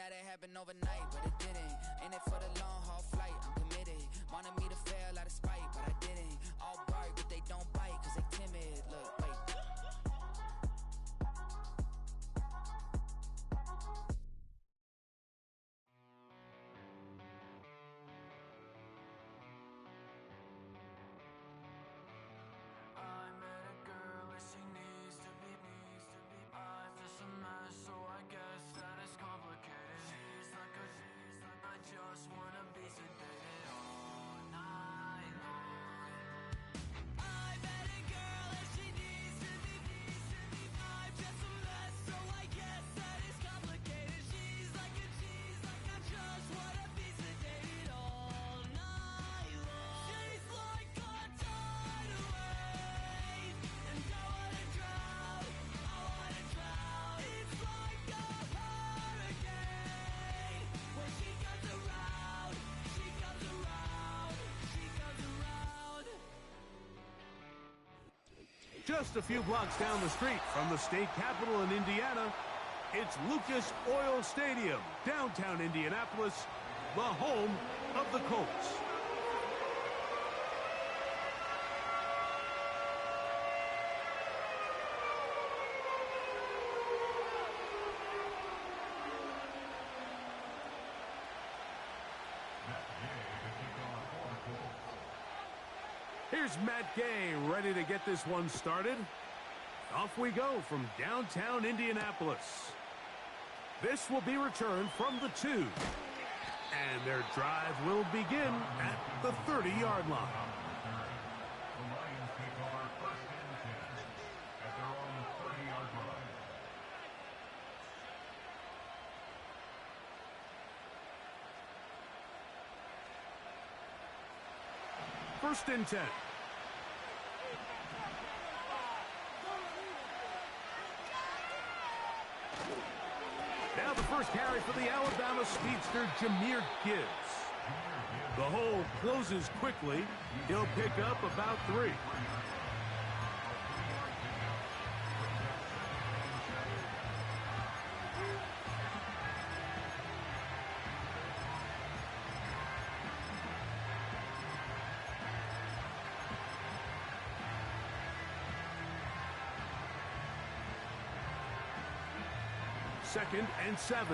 that it happened overnight, but it didn't. In it for the long haul flight, I'm committed. Wanted me to fail out of spite, but I didn't. All bark, but they don't bite, cause they timid. Look, wait. Just a few blocks down the street from the state capitol in Indiana, it's Lucas Oil Stadium, downtown Indianapolis, the home of the Colts. Here's Matt Gay ready to get this one started. Off we go from downtown Indianapolis. This will be returned from the 2. And their drive will begin at the 30-yard line. The Lions take over 1st and 10 at their own 30-yard line. First and 10. Now the first carry for the Alabama speedster, Jahmyr Gibbs. The hole closes quickly. He'll pick up about 3. Second and 7.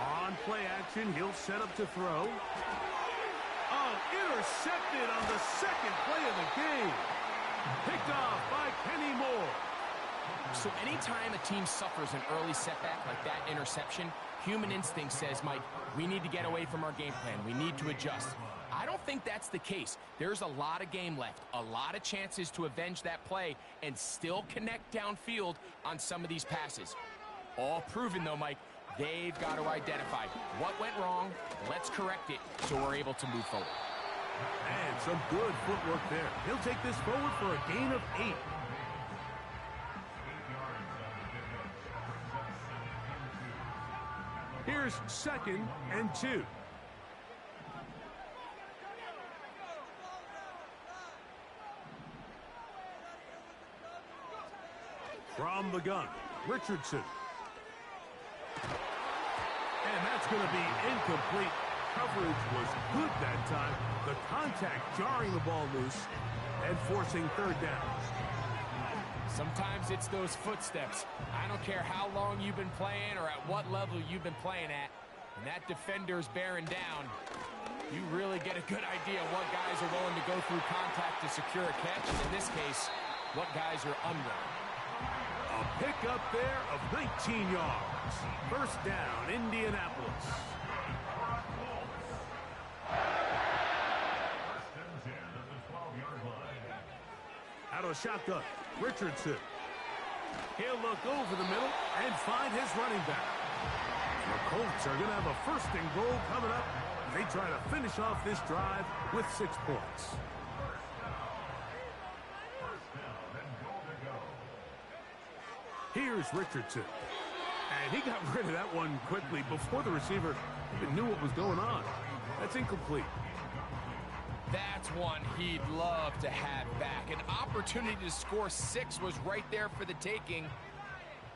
On play action, he'll set up to throw. Oh, intercepted on the second play of the game. Picked off by Kenny Moore. So anytime a team suffers an early setback like that interception, human instinct says, Mike, we need to get away from our game plan. We need to adjust. I don't think that's the case. There's a lot of game left, a lot of chances to avenge that play and still connect downfield on some of these passes. All proven, though, Mike. They've got to identify what went wrong, let's correct it so we're able to move forward. And some good footwork there. He'll take this forward for a gain of 8. Here's second and 2. From the gun, Richardson. And that's going to be incomplete. Coverage was good that time. The contact jarring the ball loose and forcing 3rd down. Sometimes it's those footsteps. I don't care how long you've been playing or at what level you've been playing at. When that defender's bearing down, you really get a good idea of what guys are willing to go through contact to secure a catch, and in this case, what guys are unwilling. A pickup there of 19 yards. First down, Indianapolis. Out of the shotgun, Richardson. He'll look over the middle and find his running back. The Colts are going to have a 1st and goal coming up. They try to finish off this drive with 6 points. Here's Richardson. And he got rid of that one quickly before the receiver even knew what was going on. That's incomplete. That's one he'd love to have back. An opportunity to score 6 was right there for the taking.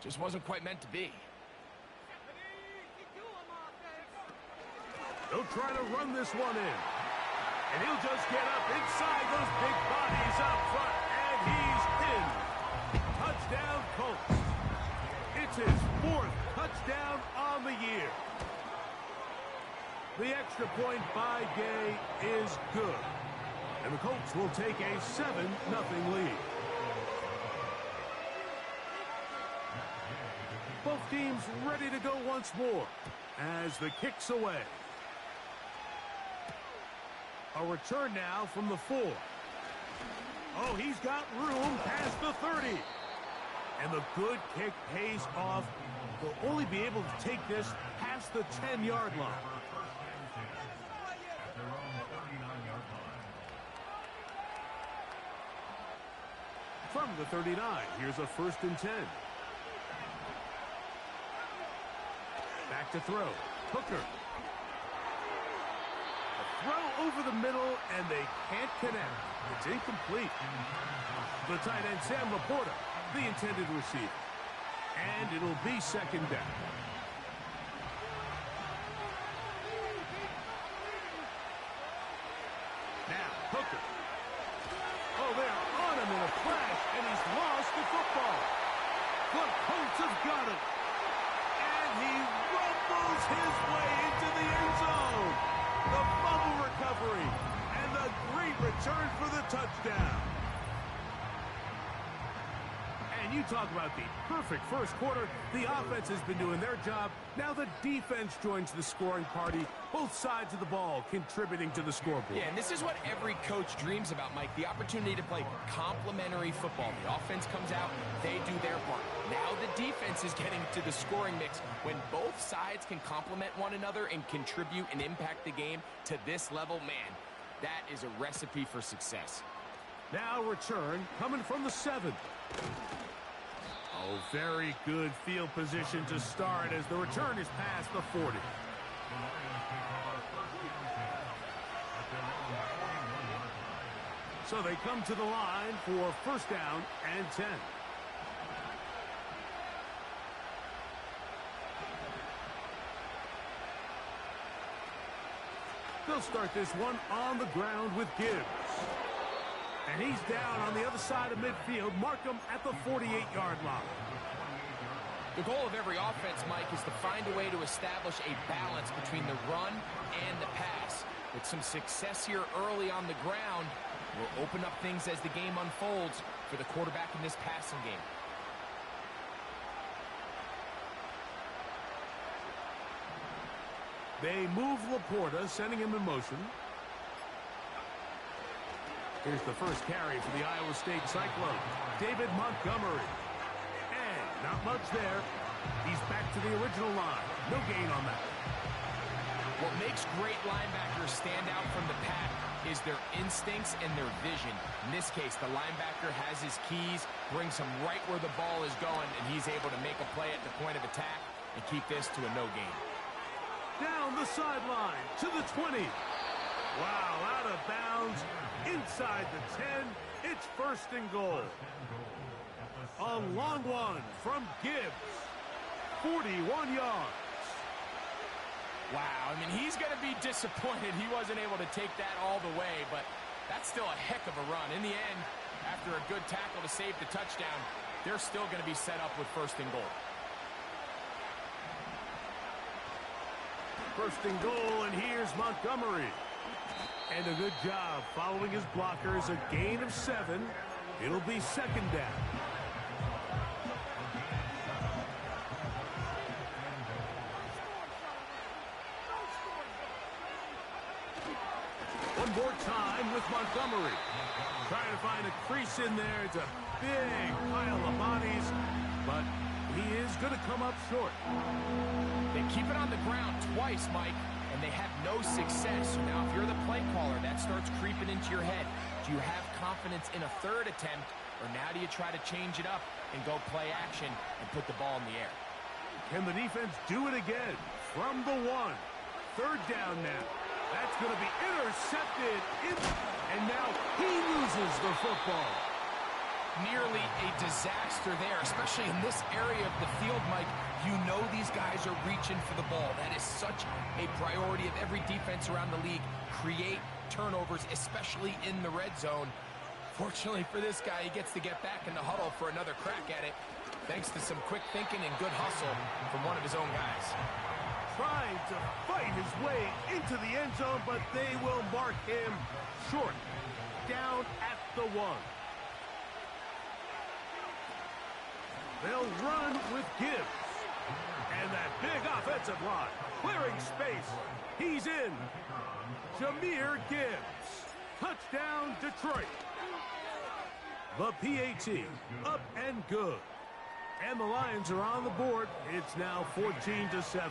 Just wasn't quite meant to be. They'll try to run this one in. And he'll just get up inside those big bodies up front. And he's in. Touchdown, Colts. It's his 4th touchdown on the year. The extra point by Gay is good. And the Colts will take a 7-0 lead. Both teams ready to go once more as the kick's away. A return now from the 4. Oh, he's got room past the 30. And the good kick pays off. They'll only be able to take this past the 10-yard line. From the 39, here's a 1st and 10. Back to throw. Hooker. A throw over the middle, and they can't connect. It's incomplete. The tight end, Sam Laporta, the intended receiver. And it'll be 2nd down. Now, Hooker. Oh, they're on him in a flash, and he's lost the football. The Colts have got it. And he rumbles his way into the end zone. The fumble recovery, and the great return for the touchdown. And you talk about the perfect first quarter. The offense has been doing their job. Now the defense joins the scoring party. Both sides of the ball contributing to the scoreboard. Yeah, and this is what every coach dreams about, Mike. The opportunity to play complementary football. The offense comes out, they do their part. Now the defense is getting to the scoring mix. When both sides can complement one another and contribute and impact the game to this level, man, that is a recipe for success. Now return coming from the 7. Oh, very good field position to start as the return is past the 40. So they come to the line for 1st down and 10. They'll start this one on the ground with Gibbs. And he's down on the other side of midfield. Mark him at the 48-yard line. The goal of every offense, Mike, is to find a way to establish a balance between the run and the pass. With some success here early on the ground, will open up things as the game unfolds for the quarterback in this passing game. They move Laporta, sending him in motion. Here's the first carry for the Iowa State Cyclone, David Montgomery. And not much there. He's back to the original line. No gain on that. What makes great linebackers stand out from the pack is their instincts and their vision. In this case, the linebacker has his keys, brings him right where the ball is going, and he's able to make a play at the point of attack and keep this to a no gain. Down the sideline to the 20. Wow, out of bounds. Inside the 10, it's 1st and goal. A long one from Gibbs. 41 yards. Wow, I mean, he's going to be disappointed he wasn't able to take that all the way, but that's still a heck of a run. In the end, after a good tackle to save the touchdown, they're still going to be set up with 1st and goal. 1st and goal, and here's Montgomery. And a good job following his blockers. A gain of 7. It'll be 2nd down. One more time with Montgomery. Trying to find a crease in there. It's a big pile of bodies, but he is going to come up short. They keep it on the ground twice, Mike, and they have no success. So now if you're the play caller, that starts creeping into your head. Do you have confidence in a 3rd attempt, or now do you try to change it up and go play action and put the ball in the air? Can the defense do it again? From the 1. 3rd down now. That's going to be intercepted. And now he loses the football. nearly a disaster there, especially in this area of the field, Mike. You know these guys are reaching for the ball. That is such a priority of every defense around the league. Create turnovers, especially in the red zone. Fortunately for this guy, he gets to get back in the huddle for another crack at it, thanks to some quick thinking and good hustle from one of his own guys. Trying to fight his way into the end zone, but they will mark him short. Down at the 1. They'll run with Gibbs. And that big offensive line, clearing space. He's in. Jahmyr Gibbs. Touchdown, Detroit. The PAT, up and good. And the Lions are on the board. It's now 14-7.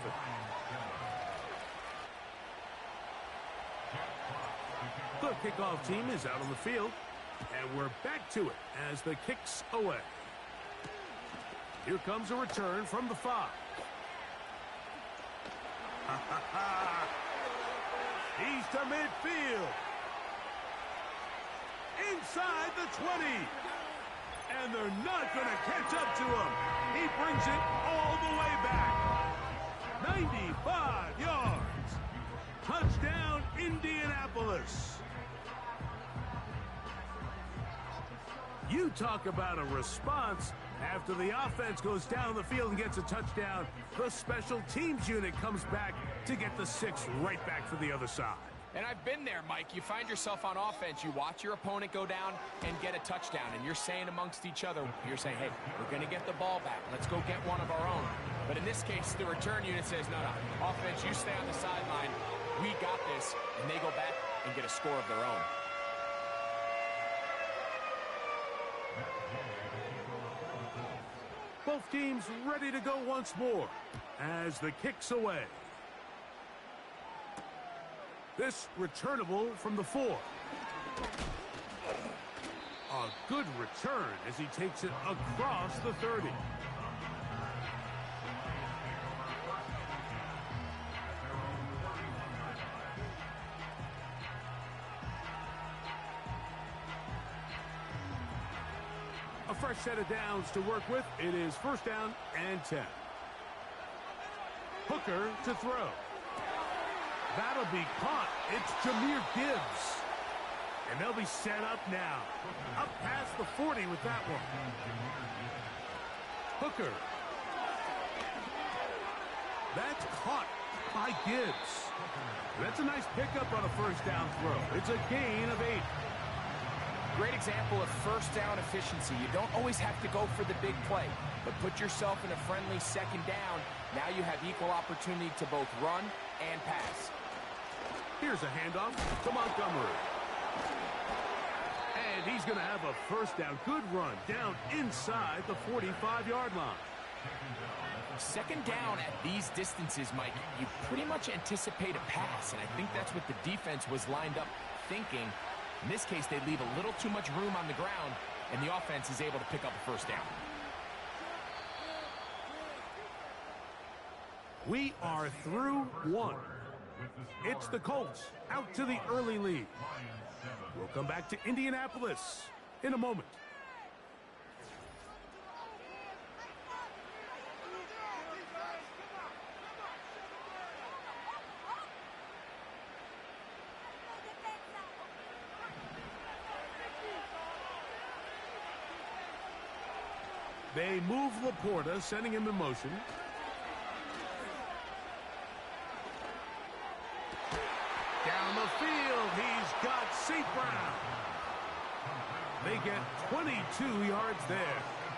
The kickoff team is out on the field. And we're back to it as the kick's away. Here comes a return from the 5. He's to midfield. Inside the 20. And they're not going to catch up to him. He brings it all the way back. 95 yards. Touchdown, Indianapolis. You talk about a response. After the offense goes down the field and gets a touchdown, the special teams unit comes back to get the 6 right back for the other side. And I've been there, Mike. You find yourself on offense, you watch your opponent go down and get a touchdown, and you're saying amongst each other, you're saying, hey, we're going to get the ball back. Let's go get one of our own. But in this case, the return unit says, no, offense, you stay on the sideline. We got this. And they go back and get a score of their own. Both teams ready to go once more as the kick's away. This returnable from the 4. A good return as he takes it across the 30. A fresh set of downs to work with. It is 1st down and 10. Hooker to throw. That'll be caught. It's Jahmyr Gibbs. And they'll be set up now. Up past the 40 with that one. Hooker. That's caught by Gibbs. That's a nice pickup on a 1st down throw. It's a gain of 8. Great example of 1st down efficiency. You don't always have to go for the big play, but put yourself in a friendly 2nd down. Now you have equal opportunity to both run and pass. Here's a handoff to Montgomery. And he's going to have a 1st down. Good run down inside the 45-yard line. 2nd down at these distances, Mike, you pretty much anticipate a pass, and I think that's what the defense was lined up thinking. In this case, they leave a little too much room on the ground, and the offense is able to pick up a 1st down. We are through 1. It's the Colts out to the early lead. We'll come back to Indianapolis in a moment. They move Laporta, sending him in motion. Down the field, he's got St. Brown. They get 22 yards there.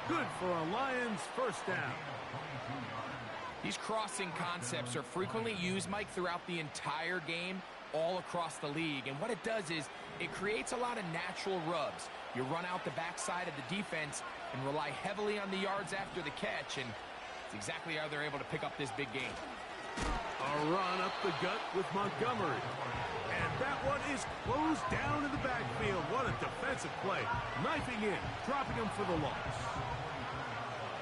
Good for a Lions 1st down. These crossing concepts are frequently used, Mike, throughout the entire game, all across the league. And what it does is it creates a lot of natural rubs. You run out the backside of the defense and rely heavily on the yards after the catch, and it's exactly how they're able to pick up this big game. A run up the gut with Montgomery. And that one is closed down in the backfield. What a defensive play. Knifing in, dropping him for the loss.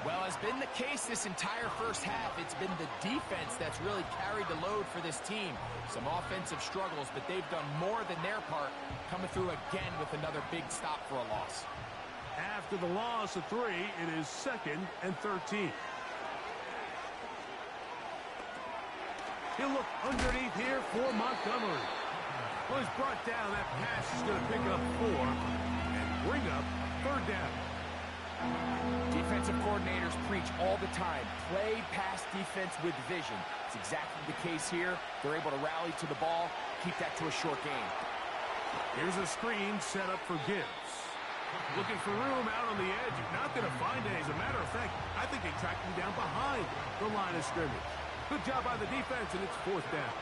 Well, as been the case this entire 1st half, it's been the defense that's really carried the load for this team. Some offensive struggles, but they've done more than their part, coming through again with another big stop for a loss. After the loss of 3, it is 2nd and 13. He'll look underneath here for Montgomery. Well, he's brought down. That pass is going to pick up 4 and bring up 3rd down. Defensive coordinators preach all the time, play pass defense with vision. It's exactly the case here. They're able to rally to the ball, keep that to a short game. Here's a screen set up for Gibbs. Looking for room out on the edge. Not going to find it. As a matter of fact, I think they tracked him down behind the line of scrimmage. Good job by the defense, and it's 4th down.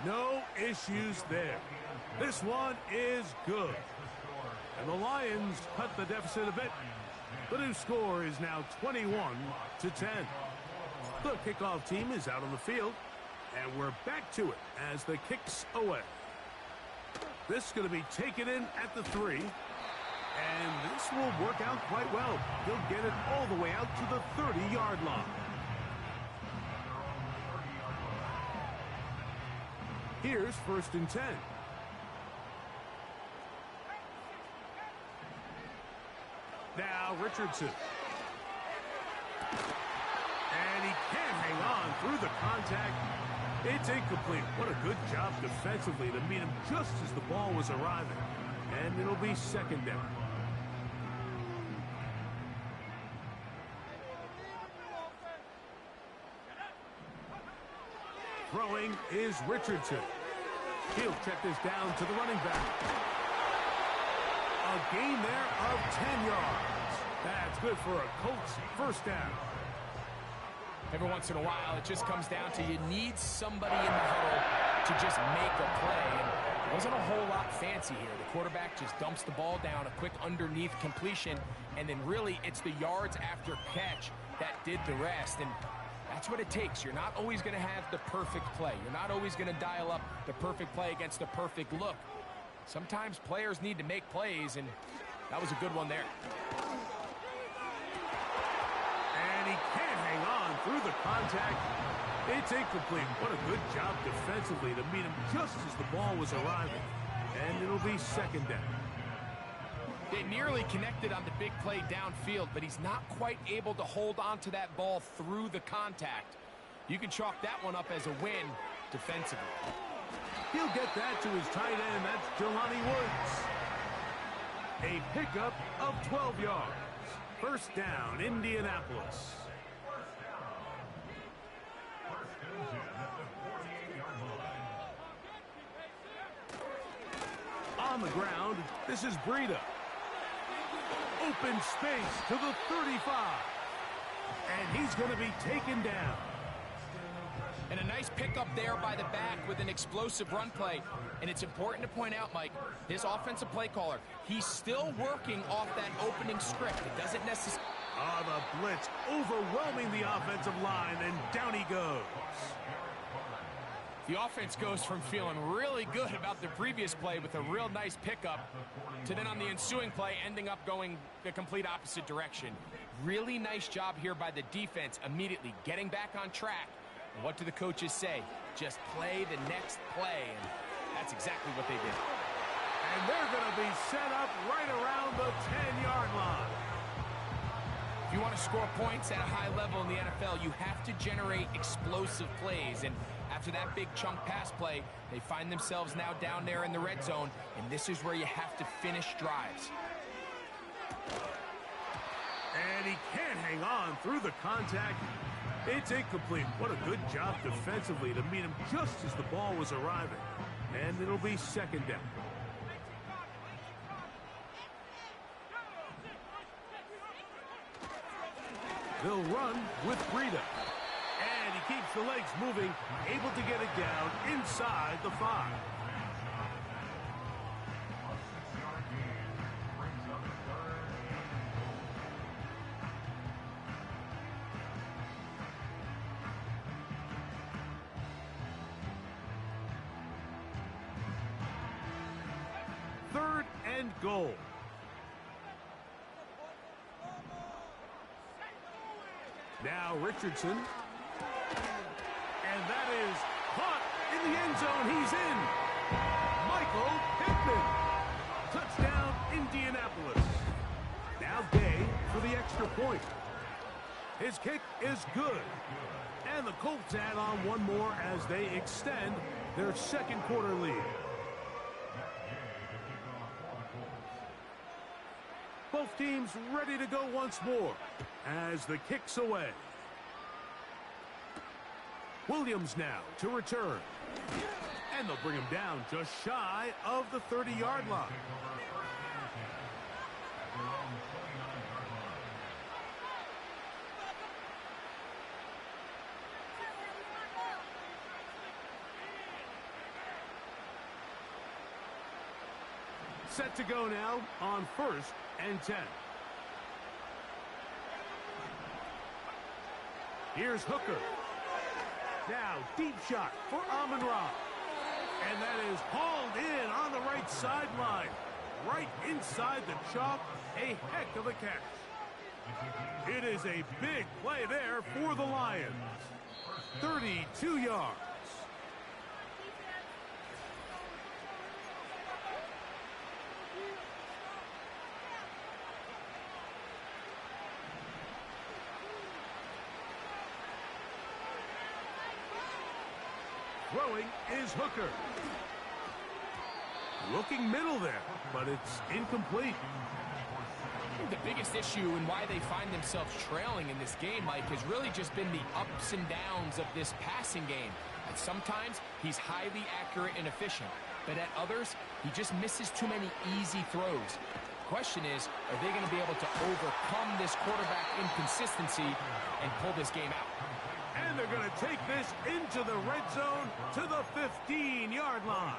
No issues there. This one is good. And the Lions cut the deficit a bit. The new score is now 21-10. The kickoff team is out on the field, and we're back to it as the kicks away. This is going to be taken in at the 3, and this will work out quite well. He'll get it all the way out to the 30-yard line. Here's 1st and 10. Now Richardson. And he can't hang on through the contact. It's incomplete. What a good job defensively to meet him just as the ball was arriving. And it'll be 2nd down. Throwing is Richardson. He'll check this down to the running back. A gain there of 10 yards. That's good for a Colts 1st down. Every once in a while, it just comes down to you need somebody in the huddle to just make a play. And it wasn't a whole lot fancy here. The quarterback just dumps the ball down, a quick underneath completion, and then really it's the yards after catch that did the rest. And that's what it takes. You're not always going to have the perfect play. You're not always going to dial up the perfect play against the perfect look. Sometimes players need to make plays, and that was a good one there. And he can't hang on through the contact. It's incomplete. What a good job defensively to meet him just as the ball was arriving. And it'll be 2nd down. They nearly connected on the big play downfield, but he's not quite able to hold on to that ball through the contact. You can chalk that one up as a win defensively. He'll get that to his tight end. That's Jelani Woods. A pickup of 12 yards. 1st down, Indianapolis. On the ground, this is Breida. Open space to the 35. And he's going to be taken down. And a nice pickup there by the back with an explosive run play. And it's important to point out, Mike, his offensive play caller, he's still working off that opening script. It doesn't necessarily... The blitz overwhelming the offensive line, and down he goes. The offense goes from feeling really good about the previous play with a real nice pickup to then on the ensuing play ending up going the complete opposite direction. Really nice job here by the defense immediately getting back on track. And what do the coaches say? Just play the next play, and that's exactly what they did. And they're going to be set up right around the 10-yard line. If you want to score points at a high level in the NFL, you have to generate explosive plays. And after that big chunk pass play, they find themselves now down there in the red zone, and this is where you have to finish drives. And he can't hang on through the contact. It's incomplete. What a good job defensively to meet him just as the ball was arriving. And it'll be 2nd down. They'll run with Breida. And he keeps the legs moving, able to get it down inside the 5. Third and goal. Now Richardson. And that is caught in the end zone. He's in. Michael Pittman. Touchdown, Indianapolis. Now Gay for the extra point. His kick is good. And the Colts add on one more as they extend their second quarter lead. Both teams ready to go once more as the kick's away. Williams now to return. And they'll bring him down just shy of the 30-yard line. Set to go now on 1st and 10. Here's Hooker. Now deep shot for Amon-Ra. And that is hauled in on the right sideline. Right inside the chalk. A heck of a catch. It is a big play there for the Lions. 32 yards. Throwing is Hooker. Looking middle there, but it's incomplete. The biggest issue and why they find themselves trailing in this game, Mike, has really just been the ups and downs of this passing game. And sometimes he's highly accurate and efficient, but at others, he just misses too many easy throws. The question is, are they going to be able to overcome this quarterback inconsistency and pull this game out? And they're going to take this into the red zone to the 15-yard line.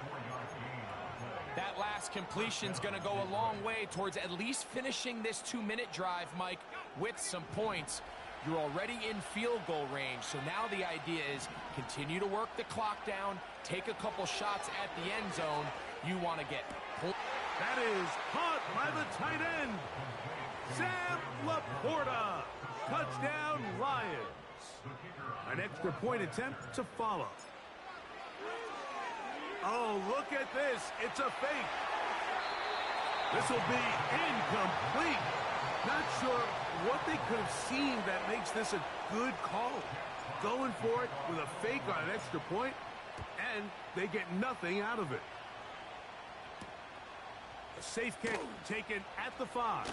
That last completion's going to go a long way towards at least finishing this 2-minute drive, Mike, with some points. You're already in field goal range, so now the idea is continue to work the clock down, take a couple shots at the end zone. You want to get pulled. That is caught by the tight end, Sam Laporta. Touchdown, Lions. An extra point attempt to follow. Oh, look at this. It's a fake. This will be incomplete. Not sure what they could have seen that makes this a good call. Going for it with a fake on an extra point, and they get nothing out of it. A safe kick taken at the 5.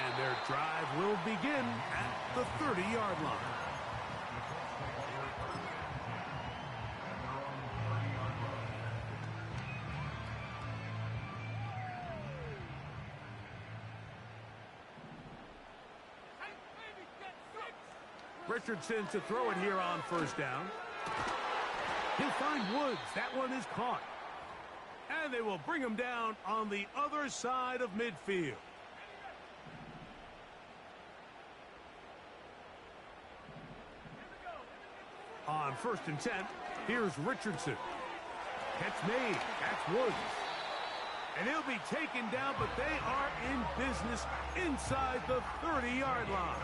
And their drive will begin at the 30-yard line. Richardson to throw it here on 1st down. He'll find Woods. That one is caught. And they will bring him down on the other side of midfield. On 1st and 10, here's Richardson. Catch made. That's Woods. And he'll be taken down, but they are in business inside the 30-yard line.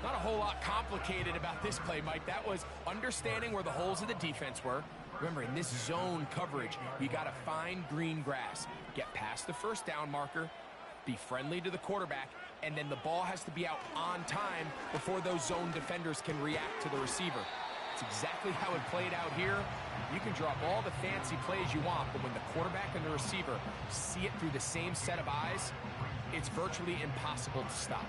Not a whole lot complicated about this play, Mike. That was understanding where the holes of the defense were. Remember, in this zone coverage, you got to find green grass. Get past the 1st down marker, be friendly to the quarterback, and then the ball has to be out on time before those zone defenders can react to the receiver. It's exactly how it played out here. You can draw up all the fancy plays you want, but when the quarterback and the receiver see it through the same set of eyes, it's virtually impossible to stop.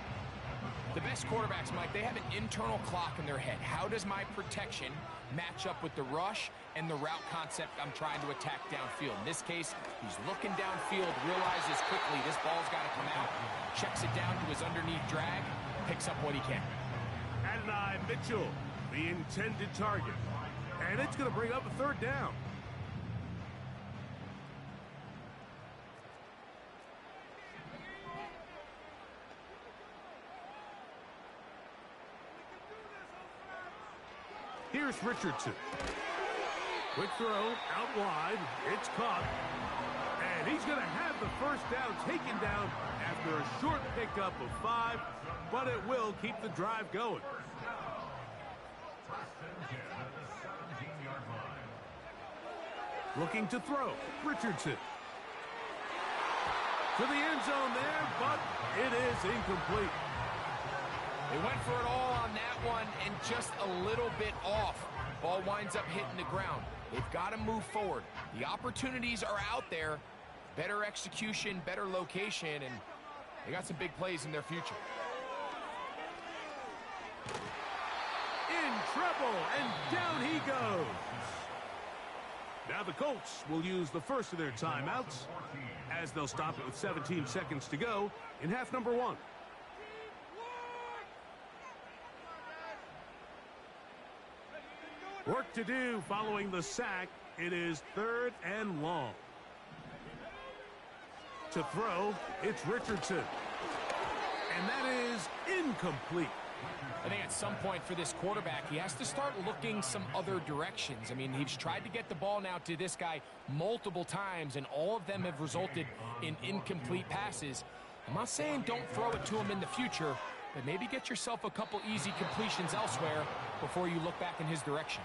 The best quarterbacks, Mike, they have an internal clock in their head. How does my protection match up with the rush and the route concept I'm trying to attack downfield? In this case, he's looking downfield, realizes quickly this ball's got to come out, checks it down to his underneath drag, picks up what he can. Adonai Mitchell, the intended target. And it's going to bring up a 3rd down. Here's Richardson. Quick throw, out wide. It's caught. And he's going to have the 1st down taken down after a short pickup of 5, but it will keep the drive going. Looking to throw. Richardson. To the end zone there, but it is incomplete. They went for it all on that one and just a little bit off. Ball winds up hitting the ground. They've got to move forward. The opportunities are out there. Better execution, better location, and they got some big plays in their future. In trouble, and down he goes. Now the Colts will use the first of their timeouts as they'll stop it with 17 seconds to go in half number 1. Work to do following the sack. It is 3rd and long. To throw, it's Richardson. And that is incomplete. I think at some point for this quarterback, he has to start looking some other directions. I mean, he's tried to get the ball now to this guy multiple times, and all of them have resulted in incomplete passes. I'm not saying don't throw it to him in the future, but maybe get yourself a couple easy completions elsewhere before you look back in his direction.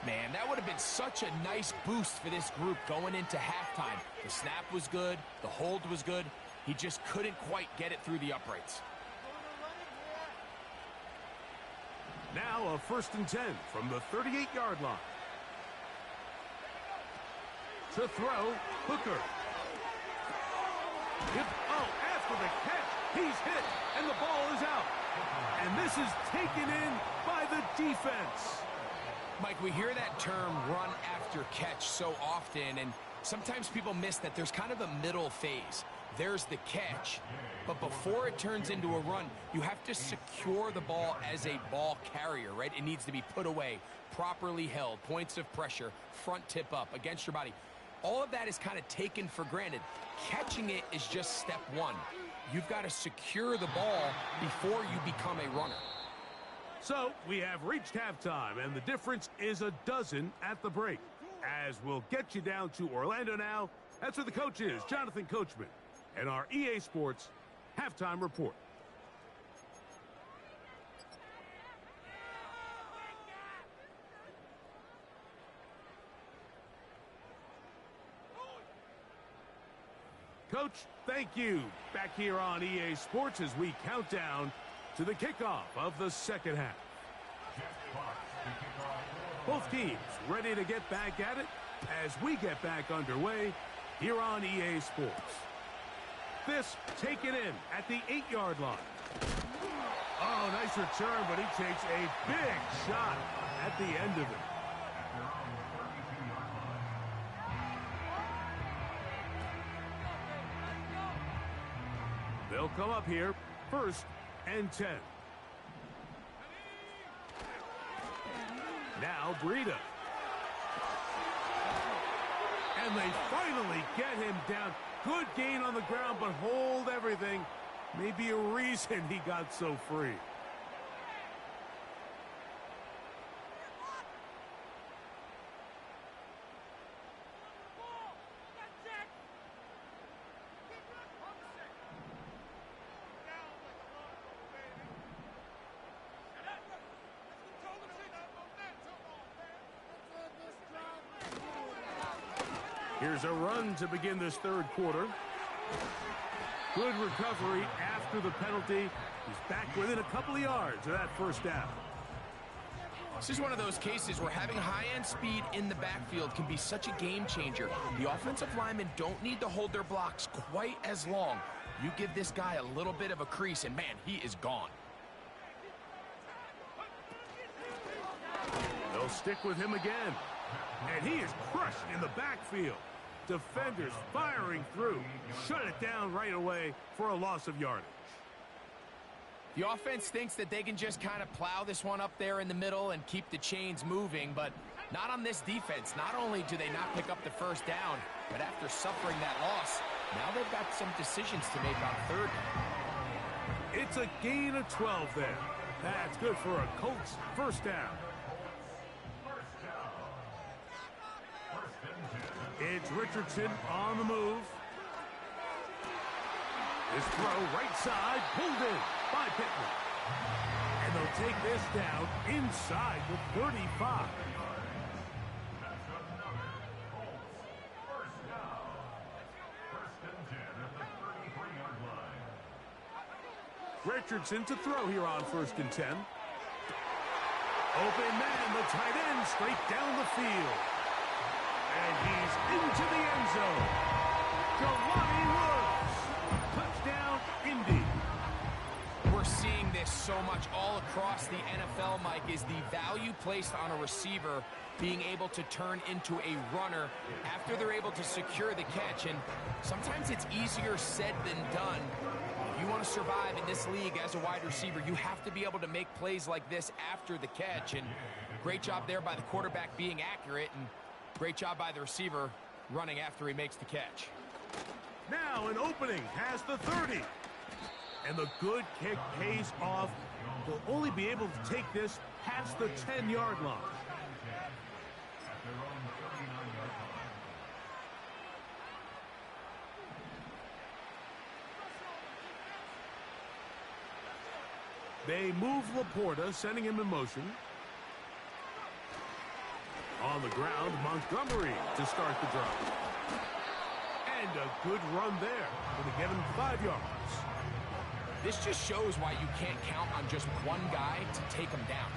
Man, that would have been such a nice boost for this group going into halftime. The snap was good, the hold was good. He just couldn't quite get it through the uprights. Now a 1st and 10 from the 38-yard line. To throw, Hooker. After the catch, he's hit, and the ball is out. And this is taken in by the defense. Mike, we hear that term run after catch so often, and sometimes people miss that there's kind of a middle phase. There's the catch, but before it turns into a run, you have to secure the ball as a ball carrier, right? It needs to be put away, properly held, points of pressure, front tip up against your body. All of that is kind of taken for granted. Catching it is just step one. You've got to secure the ball before you become a runner. So we have reached halftime, and the difference is 12 at the break. As we'll get you down to Orlando now, that's where the coach is, Jonathan Coachman, and our EA Sports halftime report. Coach, thank you. Back here on EA Sports as we count down to the kickoff of the second half. Both teams ready to get back at it as we get back underway here on EA Sports. This taken in at the 8-yard line. Oh, nice return, but he takes a big shot at the end of it. They'll come up here, 1st and 10. Now Breida. And they finally get him down. Good gain on the ground, but hold everything. Maybe a reason he got so free. Here's a run to begin this 3rd quarter. Good recovery after the penalty. He's back within a couple of yards of that first down. This is one of those cases where having high-end speed in the backfield can be such a game changer. The offensive linemen don't need to hold their blocks quite as long. You give this guy a little bit of a crease, and man, he is gone. They'll stick with him again. And he is crushed in the backfield. Defenders firing through. Shut it down right away for a loss of yardage. The offense thinks that they can just kind of plow this one up there in the middle and keep the chains moving, but not on this defense. Not only do they not pick up the first down, but after suffering that loss, now they've got some decisions to make on 3rd down. It's a gain of 12 there. That's good for a Colts first down. It's Richardson on the move. This throw right side, pulled in by Pittman. And they'll take this down inside the 35. Richardson to throw here on 1st and 10. Open man, the tight end, straight down the field. And he's into the end zone. Jelani Woods. Touchdown, Indy. We're seeing this so much all across the NFL, Mike, is the value placed on a receiver being able to turn into a runner after they're able to secure the catch. And sometimes it's easier said than done. If you want to survive in this league as a wide receiver, you have to be able to make plays like this after the catch. And great job there by the quarterback being accurate, and great job by the receiver running after he makes the catch. Now an opening past the 30. And the good kick pays off. They'll only be able to take this past the 10-yard line. They move Laporta, sending him in motion. On the ground, Montgomery to start the drive. And a good run there. Going to get him 5 yards. This just shows why you can't count on just one guy to take him down.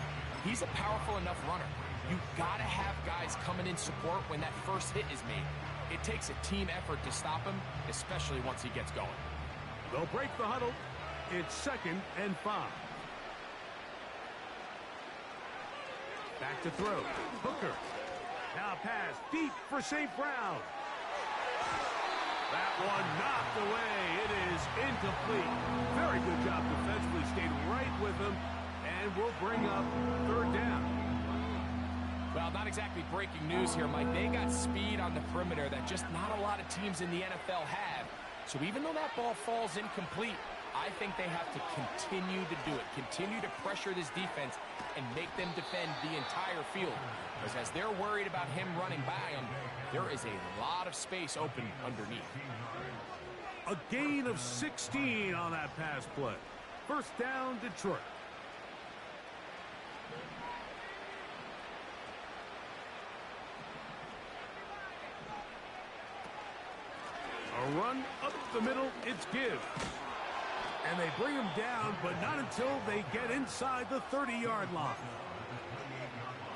He's a powerful enough runner. You've got to have guys coming in support when that first hit is made. It takes a team effort to stop him, especially once he gets going. They'll break the huddle. It's 2nd and 5. Back to throw. Hooker. Now pass deep for St. Brown. That one knocked away. It is incomplete. Very good job defensively. Stayed right with him. And will bring up 3rd down. Well, not exactly breaking news here, Mike. They got speed on the perimeter that just not a lot of teams in the NFL have. So even though that ball falls incomplete, I think they have to continue to do it. Continue to pressure this defense and make them defend the entire field. Because as they're worried about him running by them, there is a lot of space open underneath. A gain of 16 on that pass play. 1st down, Detroit. A run up the middle, it's Gibbs. And they bring him down, but not until they get inside the 30-yard line.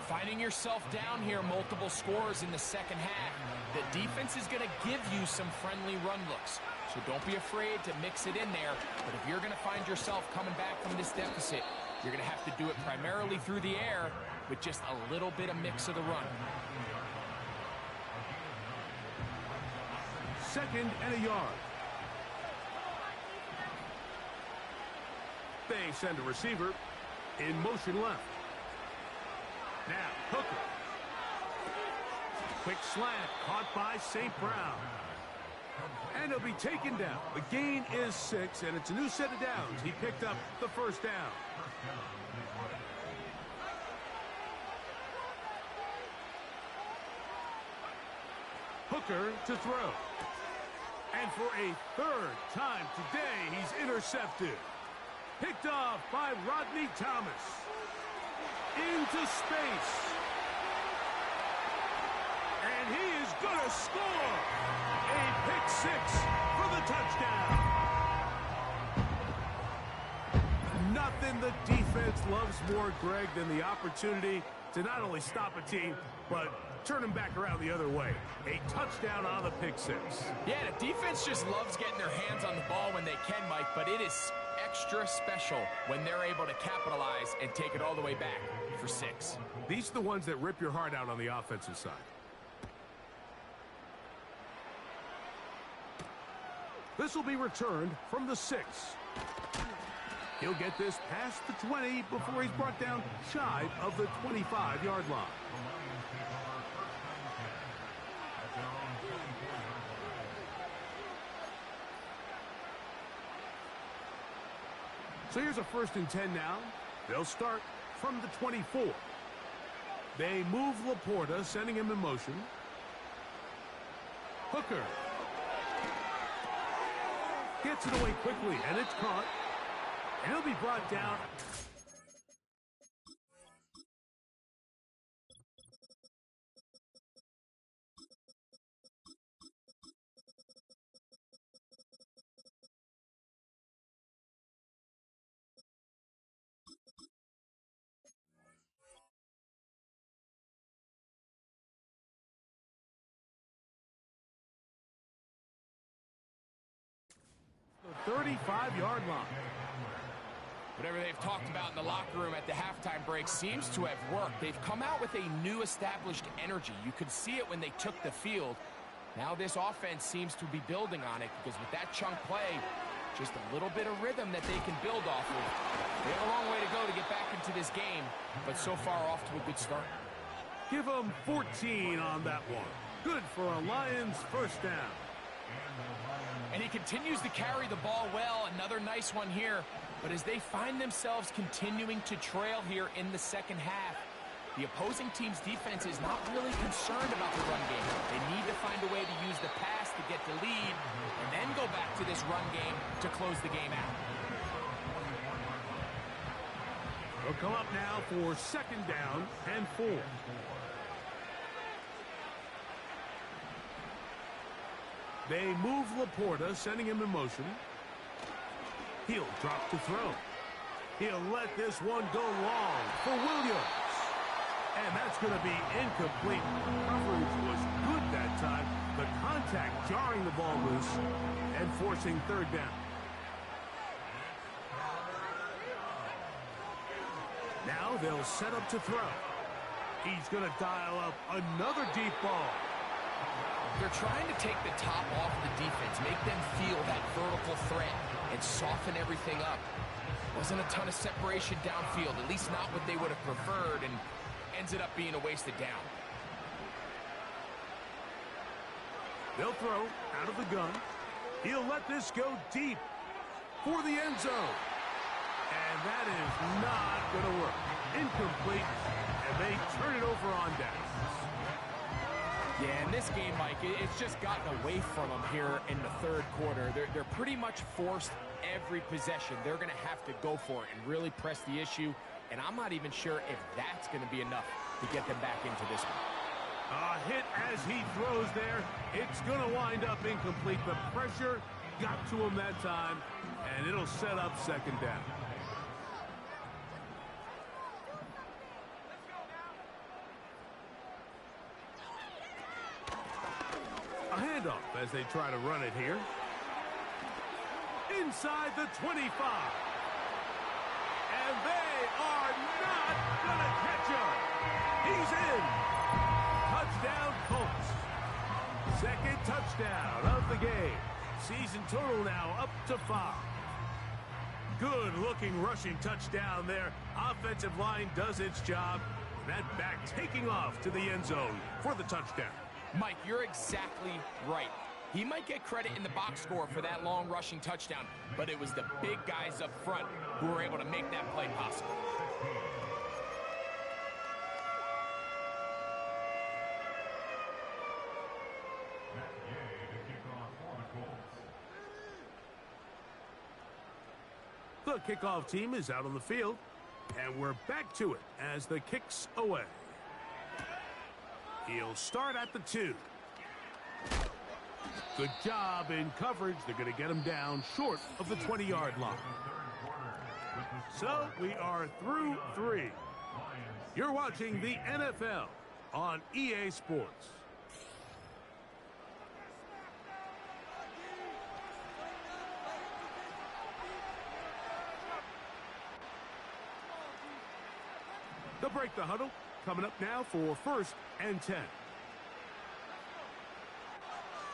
Finding yourself down here, multiple scores in the second half. The defense is going to give you some friendly run looks. So don't be afraid to mix it in there. But if you're going to find yourself coming back from this deficit, you're going to have to do it primarily through the air with just a little bit of mix of the run. 2nd and a yard. They send a receiver in motion left. Now, Hooker. Quick slant caught by St. Brown. And he'll be taken down. The gain is 6, and it's a new set of downs. He picked up the 1st down. Hooker to throw. And for a 3rd time today, he's intercepted. Picked off by Rodney Thomas. Into space. And he is going to score. A pick 6 for the touchdown. Nothing the defense loves more, Greg, than the opportunity to not only stop a team, but turn them back around the other way. A touchdown on the pick 6. Yeah, the defense just loves getting their hands on the ball when they can, Mike, but it is extra special when they're able to capitalize and take it all the way back for 6. These are the ones that rip your heart out on the offensive side. This will be returned from the 6. He'll get this past the 20 before he's brought down shy of the 25-yard line. So here's a 1st and 10 now. They'll start from the 24. They move Laporta, sending him in motion. Hooker. Gets it away quickly, and it's caught. And he'll be brought down 35-yard line. Whatever they've talked about in the locker room at the halftime break seems to have worked. They've come out with a new established energy. You could see it when they took the field. Now this offense seems to be building on it because with that chunk play, just a little bit of rhythm that they can build off of. They have a long way to go to get back into this game, but so far off to a good start. Give them 14 on that one. Good for a Lions first down. And he continues to carry the ball well. Another nice one here. But as they find themselves continuing to trail here in the second half, the opposing team's defense is not really concerned about the run game. They need to find a way to use the pass to get the lead and then go back to this run game to close the game out. They'll come up now for second down and 4. They move Laporta, sending him in motion. He'll drop to throw. He'll let this one go long for Williams. And that's going to be incomplete. Coverage was good that time. The contact jarring the ball loose and forcing third down. Now they'll set up to throw. He's going to dial up another deep ball. They're trying to take the top off the defense, make them feel that vertical threat, and soften everything up. Wasn't a ton of separation downfield, at least not what they would have preferred, and ends up being a wasted down. They'll throw out of the gun. He'll let this go deep for the end zone. And that is not going to work. Incomplete, and they turn it over on downs. Yeah, in this game, Mike, it's just gotten away from them here in the third quarter. They're pretty much forced every possession. They're going to have to go for it and really press the issue. And I'm not even sure if that's going to be enough to get them back into this one. A hit as he throws there. It's going to wind up incomplete. The pressure got to him that time, and it'll set up second down. A handoff as they try to run it here. Inside the 25. And they are not going to catch him. He's in. Touchdown, Colts. Second touchdown of the game. Season total now up to 5. Good-looking rushing touchdown there. Offensive line does its job. That back taking off to the end zone for the touchdown. Mike, you're exactly right. He might get credit in the box score for that long rushing touchdown, but it was the big guys up front who were able to make that play possible. The kickoff team is out on the field, and we're back to it as the kick's away. He'll start at the 2. Good job in coverage. They're going to get him down short of the 20-yard line. So we are through 3. You're watching the NFL on EA Sports. They'll break the huddle. Coming up now for first and 10.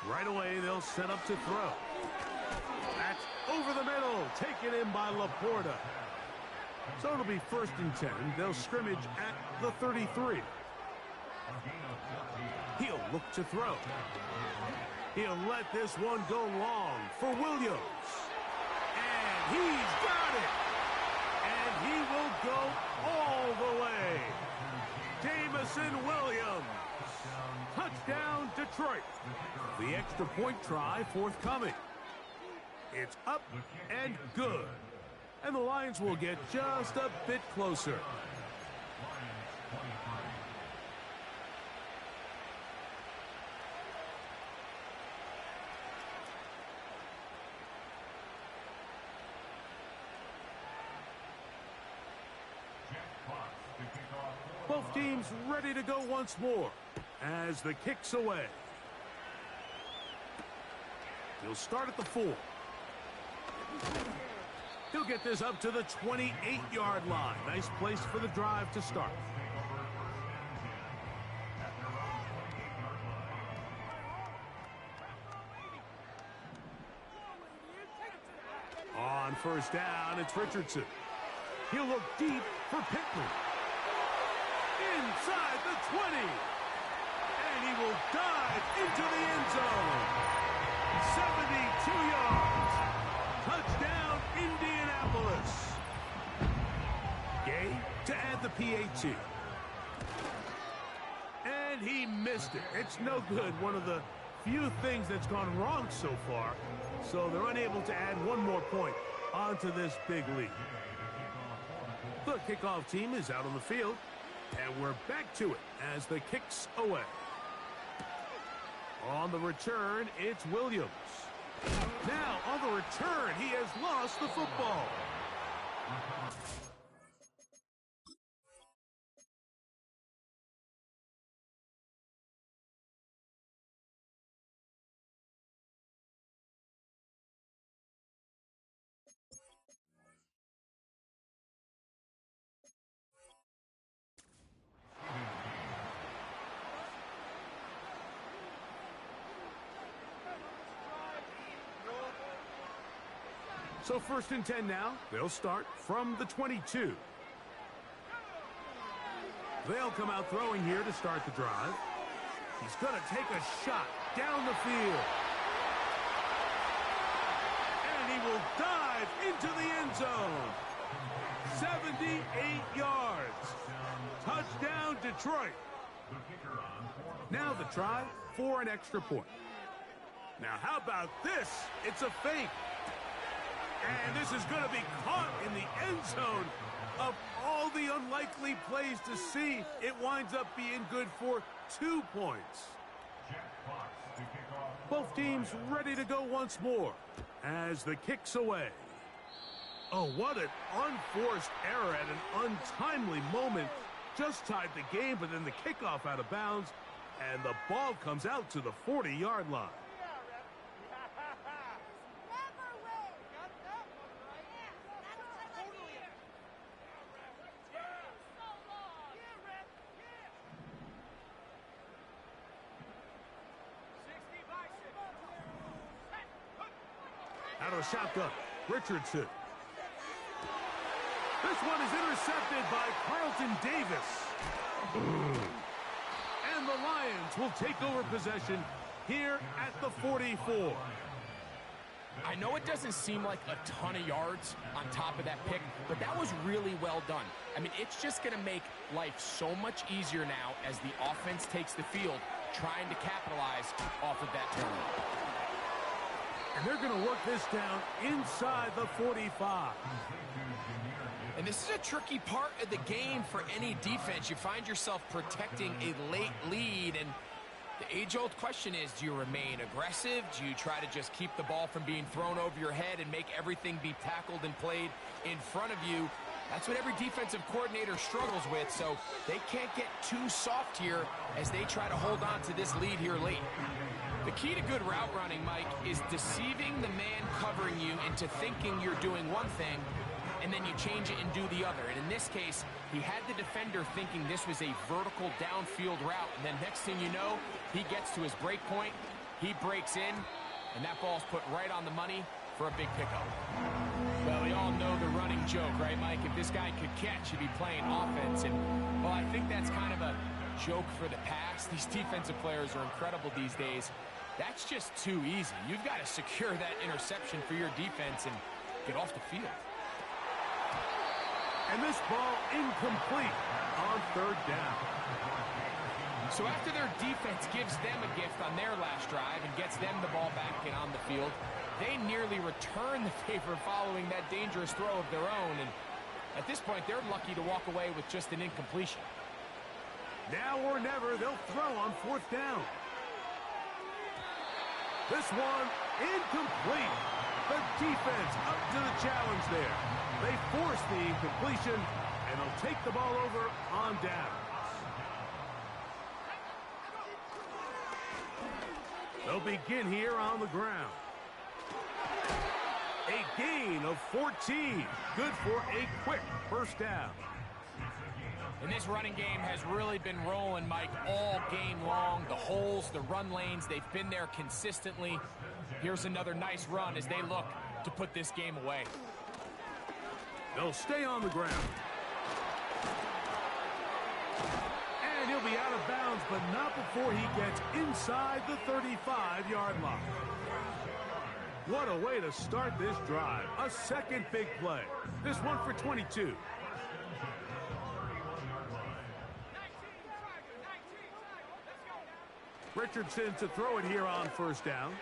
Right away, they'll set up to throw. That's over the middle, taken in by Laporta. So it'll be first and 10. They'll scrimmage at the 33. He'll look to throw. He'll let this one go long for Williams. And he's got it. And he will go all the way. Jameson Williams. Touchdown, Detroit. The extra point try forthcoming. It's up and good. And the Lions will get just a bit closer. Both teams ready to go once more as the kick's away. He'll start at the 4. He'll get this up to the 28-yard line. Nice place for the drive to start. On first down, it's Richardson. He'll look deep for Pittman. Inside the 20. And he will dive into the end zone. 72 yards. Touchdown, Indianapolis. Gay to add the PAT. And he missed it. It's no good. One of the few things that's gone wrong so far. So they're unable to add one more point onto this big lead. The kickoff team is out on the field. And we're back to it as the kick's away. On the return, it's Williams. Now, on the return, he has lost the football. So 1st and 10 now. They'll start from the 22. They'll come out throwing here to start the drive. He's going to take a shot down the field. And he will dive into the end zone. 78 yards. Touchdown, Detroit. Now the try for an extra point. Now how about this? It's a fake. And this is going to be caught in the end zone. Of all the unlikely plays to see, it winds up being good for 2 points. Both teams ready to go once more as the kick's away. Oh, what an unforced error at an untimely moment. Just tied the game, but then the kickoff out of bounds, and the ball comes out to the 40-yard line. Out of shotgun, Richardson. This one is intercepted by Carlton Davis. And the Lions will take over possession here at the 44. I know it doesn't seem like a ton of yards on top of that pick, but that was really well done. I mean, it's just going to make life so much easier now as the offense takes the field, trying to capitalize off of that turnover. And they're going to work this down inside the 45. And this is a tricky part of the game for any defense. You find yourself protecting a late lead, and the age-old question is, do you remain aggressive? Do you try to just keep the ball from being thrown over your head and make everything be tackled and played in front of you? That's what every defensive coordinator struggles with, so they can't get too soft here as they try to hold on to this lead here late. The key to good route running, Mike, is deceiving the man covering you into thinking you're doing one thing, and then you change it and do the other. And in this case, he had the defender thinking this was a vertical downfield route, and then next thing you know, he gets to his break point, he breaks in, and that ball's put right on the money for a big pickup. Well, we all know the running joke, right, Mike? If this guy could catch, he'd be playing offense, and, well, I think that's kind of a joke for the past. These defensive players are incredible these days. That's just too easy. You've got to secure that interception for your defense and get off the field. And this ball incomplete on 3rd down. So after their defense gives them a gift on their last drive and gets them the ball back and on the field, they nearly return the favor following that dangerous throw of their own. And at this point, they're lucky to walk away with just an incompletion. Now or never, they'll throw on 4th down. This one incomplete. The defense up to the challenge there. They force the incompletion, and they'll take the ball over on downs. They'll begin here on the ground. A gain of 14. Good for a quick first down. And this running game has really been rolling, Mike, all game long. The holes, the run lanes, they've been there consistently. Here's another nice run as they look to put this game away. They'll stay on the ground. And he'll be out of bounds, but not before he gets inside the 35-yard line. What a way to start this drive. A second big play. This one for 22. Richardson to throw it here on first down.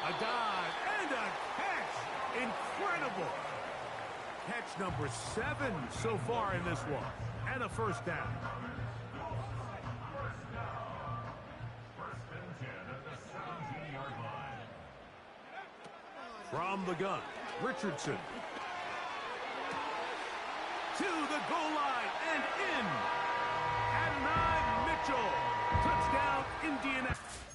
A dive and a catch. Incredible. Catch number 7 so far in this one. And a first down. From the gun, Richardson. To the goal line and in. Adonai Mitchell. Touchdown, Indianapolis.